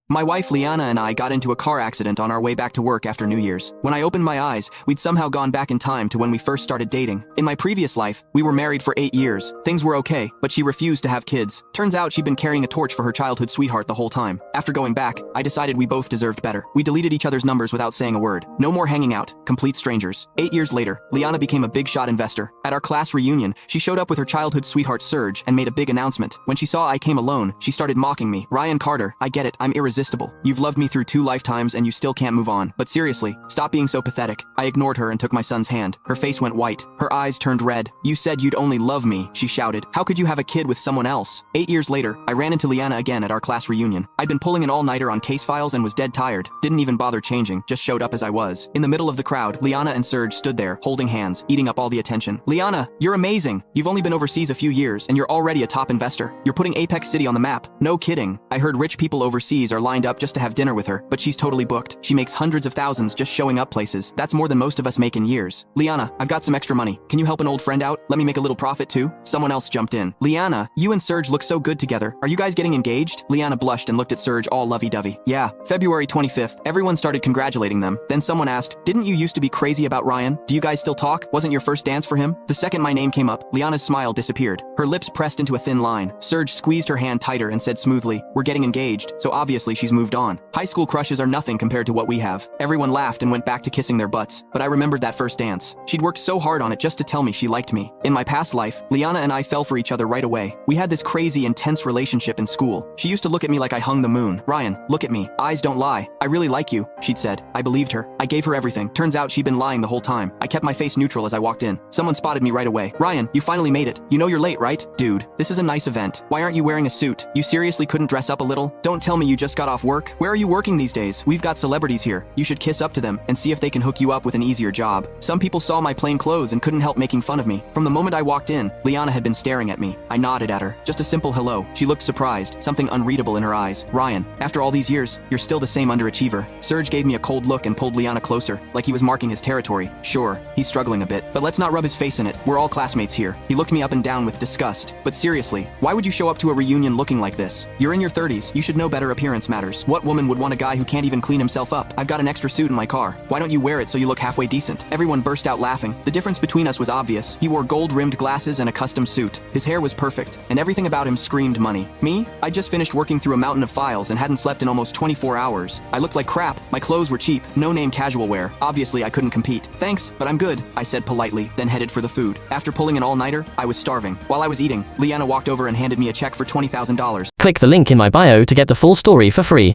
My wife Liana and I got into a car accident on our way back to work after New Year's. When I opened my eyes, we'd somehow gone back in time to when we first started dating. In my previous life, we were married for 8 years. Things were okay, but she refused to have kids. Turns out she'd been carrying a torch for her childhood sweetheart the whole time. After going back, I decided we both deserved better. We deleted each other's numbers without saying a word. No more hanging out, complete strangers. 8 years later, Liana became a big shot investor. At our class reunion, she showed up with her childhood sweetheart Serge and made a big announcement. When she saw I came alone, she started mocking me. "Ryan Carter, I get it, I'm irresistible. You've loved me through 2 lifetimes and you still can't move on. But seriously, stop being so pathetic." I ignored her and took my son's hand. Her face went white. Her eyes turned red. "You said you'd only love me," she shouted. "How could you have a kid with someone else?" 8 years later, I ran into Liana again at our class reunion. I'd been pulling an all-nighter on case files and was dead tired. Didn't even bother changing, just showed up as I was. In the middle of the crowd, Liana and Serge stood there, holding hands, eating up all the attention. "Liana, you're amazing. You've only been overseas a few years and you're already a top investor. You're putting Apex City on the map." "No kidding. I heard rich people overseas are lined up just to have dinner with her, but she's totally booked. She makes hundreds of thousands just showing up places. That's more than most of us make in years." "Liana, I've got some extra money. Can you help an old friend out? Let me make a little profit too?" Someone else jumped in. "Liana, you and Serge look so good together. Are you guys getting engaged?" Liana blushed and looked at Serge all lovey-dovey. "Yeah, February 25th. Everyone started congratulating them. Then someone asked, 'Didn't you used to be crazy about Ryan? Do you guys still talk? Wasn't your first dance for him?' The second my name came up, Liana's smile disappeared. Her lips pressed into a thin line. Serge squeezed her hand tighter and said smoothly, 'We're getting engaged, so obviously she's moved on.' High school crushes are nothing compared to what we have." Everyone laughed and went back to kissing their butts, but I remembered that first dance. She'd worked so hard on it just to tell me she liked me. In my past life, Liana and I fell for each other right away. We had this crazy, intense relationship in school. She used to look at me like I hung the moon. "Ryan, look at me. Eyes don't lie. I really like you," she'd said. I believed her. I gave her everything. Turns out she'd been lying the whole time. I kept my face neutral as I walked in. Someone spotted me right away. "Ryan, you finally made it. You know you're late, right?" "Dude, this is a nice event. Why aren't you wearing a suit? You seriously couldn't dress up a little? Don't tell me you just got off work. Where are you working these days? We've got celebrities here. You should kiss up to them and see if they can hook you up with an easier job." Some people saw my plain clothes and couldn't help making fun of me. From the moment I walked in, Liana had been staring at me. I nodded at her. Just a simple hello. She looked surprised, something unreadable in her eyes. "Ryan, after all these years, you're still the same underachiever." Serge gave me a cold look and pulled Liana closer, like he was marking his territory. "Sure, he's struggling a bit, but let's not rub his face in it. We're all classmates here." He looked me up and down with disgust. "But seriously, why would you show up to a reunion looking like this? You're in your 30s. You should know better. Appearance matters. What woman would want a guy who can't even clean himself up? I've got an extra suit in my car. Why don't you wear it so you look halfway decent?" Everyone burst out laughing. The difference between us was obvious. He wore gold-rimmed glasses and a custom suit. His hair was perfect, and everything about him screamed money. Me? I just finished working through a mountain of files and hadn't slept in almost 24 hours. I looked like crap. My clothes were cheap, no-name casual wear. Obviously, I couldn't compete. "Thanks, but I'm good," I said politely, then headed for the food. After pulling an all-nighter, I was starving. While I was eating, Liana walked over and handed me a check for $20,000. Click the link in my bio to get the full story for free.